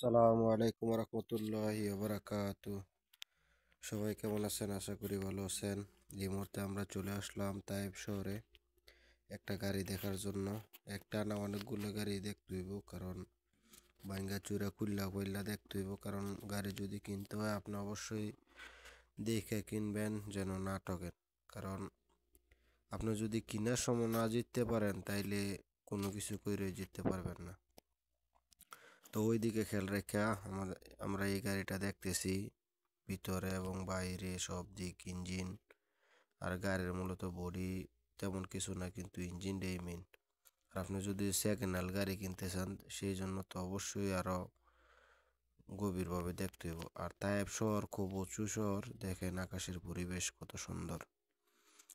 আসসালামু আলাইকুম রহমতুল্লাহি বারাকাতু। সবাই কেমন আছেন? আশা করি ভালো আছেন। এই মুহূর্তে আমরা চলে আসলাম তাইব শহরে একটা গাড়ি দেখার জন্য। একটা না অনেকগুলো গাড়ি দেখতে হইব, কারণ ভাঙ্গা চুরা খুললা কইল্লা দেখতে হইব। কারণ গাড়ি যদি কিনতে হয় আপনি অবশ্যই দেখে কিনবেন, যেন না ঠকেন। কারণ আপনি যদি কিনার সময় না জিততে পারেন তাইলে কোনো কিছু করে জিততে পারবেন না। তো ওই দিকে খেয়াল রেখা আমরা এই গাড়িটা দেখতেছি। ভিতরে এবং বাইরে সব দিক ইঞ্জিন আর গাড়ির মূলত বডি তেমন কিছু না, কিন্তু ইঞ্জিনটাই মেন। আর আপনি যদি সেকেন্ড হ্যান্ড গাড়ি কিনতে চান সেই জন্য তো অবশ্যই আরো গভীরভাবে দেখতে হইব। আর তায়েব শহর খুব উঁচু শহর, দেখেন আকাশের পরিবেশ কত সুন্দর।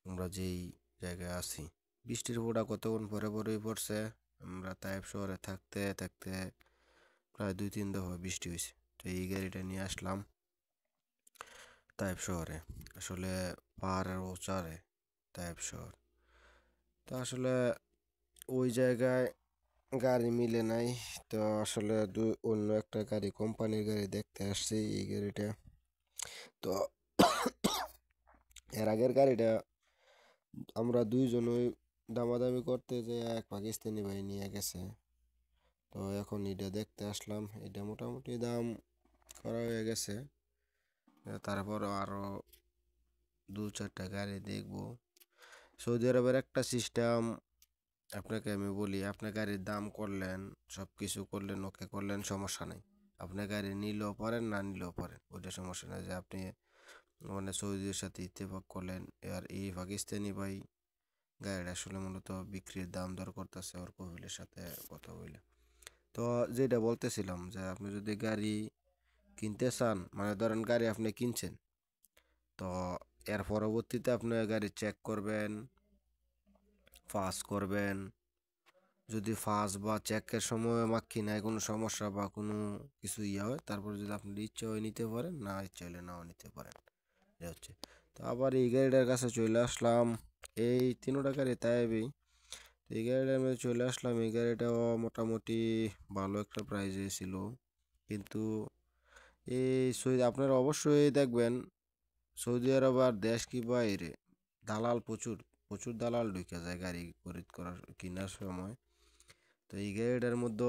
আমরা যেই জায়গায় আছি, বৃষ্টির ফোঁটা কতক্ষণ পরে পরেই পড়ছে। আমরা তায়েব শহরে থাকতে থাকতে প্রায় 2-3 দফা বৃষ্টি হয়েছে। তো এই গাড়িটা নিয়ে আসলাম তাইব শহরে। আসলে পাহাড়ের ওচারে তাইব শহর। তো আসলে ওই জায়গায় গাড়ি মিলে নাই। তো আসলে অন্য একটা গাড়ি, কোম্পানির গাড়ি দেখতে আসছি এই গাড়িটা। তো এর আগের গাড়িটা আমরা দুইজনই দামাদামি করতে যে এক পাকিস্তানি ভাই নিয়ে গেছে। তো এখন এটা দেখতে আসলাম, এটা মোটামুটি দাম করা হয়ে গেছে। তারপর আরো 2-4টা গাড়ি দেখবো। সৌদি আরবের একটা সিস্টেম আপনাকে আমি বলি, আপনি গাড়ির দাম করলেন, সব কিছু করলেন, ওকে করলেন, সমস্যা নেই। আপনি গাড়ি নিলেও পারেন, না নিলেও পারেন, ওইটা সমস্যা নেই। যে আপনি মানে সৌদির সাথে ইত্তেফাক করলেন, আর এই পাকিস্তানি ভাই গাড়িটা আসলে মূলত বিক্রির দাম দর করতেছে ওর কবিলের সাথে কথা বলে। তো যেটা বলতেছিলাম, যে আপনি যদি গাড়ি কিনতে চান, মানে ধরেন গাড়ি আপনি কিনছেন, তো এর পরবর্তীতে আপনি গাড়ি চেক করবেন, পাস করবেন। যদি ফাঁস বা চেকের সময় মাক্কি কোনো সমস্যা বা কোনো কিছু হয়, তারপর যদি আপনার ইচ্ছা হয় নিতে পারেন, না ইচ্ছা হলে নাও নিতে পারেন। এ হচ্ছে। তো আবার এই গাড়িটার কাছে চলে আসলাম। এই 3টা গাড়ি তাইবই। তো এই গাড়িটার মধ্যে চলে আসলাম। এই গাড়িটাও মোটামুটি ভালো একটা প্রাইজে ছিল, কিন্তু আপনারা অবশ্যই দেখবেন, সৌদি আরব আর দেশ কি বাইরে দালাল প্রচুর প্রচুর দালাল ঢুকে যায় গাড়ি খরিদ করার কেনার সময়। তো এই গাড়িটার মধ্যে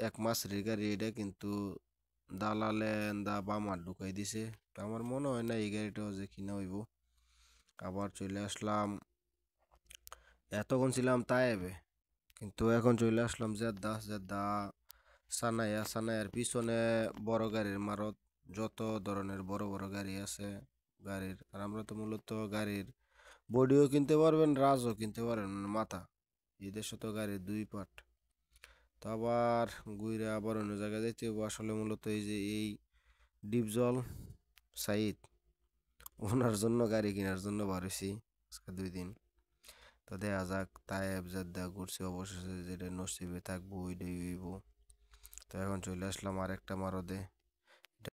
1 মাসের গাড়ি, এটা কিন্তু দালালে বামার ঢুকাই দিছে। তো আমার মনে হয় না এই গাড়িটাও যে কিনা হইব। আবার চলে আসলাম, এতক্ষণ ছিলাম তায়েবে, কিন্তু এখন চলে আসলাম জেদ্দা। জেদ্দা সানাইয়া, সানাইয়ের পিছনে বড় গাড়ির মারত, যত ধরনের বড় বড় গাড়ি আছে গাড়ির। আর আমরা তো মূলত গাড়ির বডিও কিনতে পারবেন, রাজও কিনতে পারবেন, মানে মাথা। এই দেশে তো গাড়ির 2 পার্ট। তো আবার ঘুরে আবার অন্য জায়গায় যাইতে হইব। আসলে মূলত এই যে এই ডিপজল সাইদ, ওনার জন্য গাড়ি কেনার জন্য বার হইছি আজকে 2 দিন। তো দেখা যাক, তায়েব জেদ্দা ঘুরছি, অবশেষে যেটা নসিবে থাকবো ওইটাই হইব। তো এখন চলে আসলাম আরেকটা মারদে।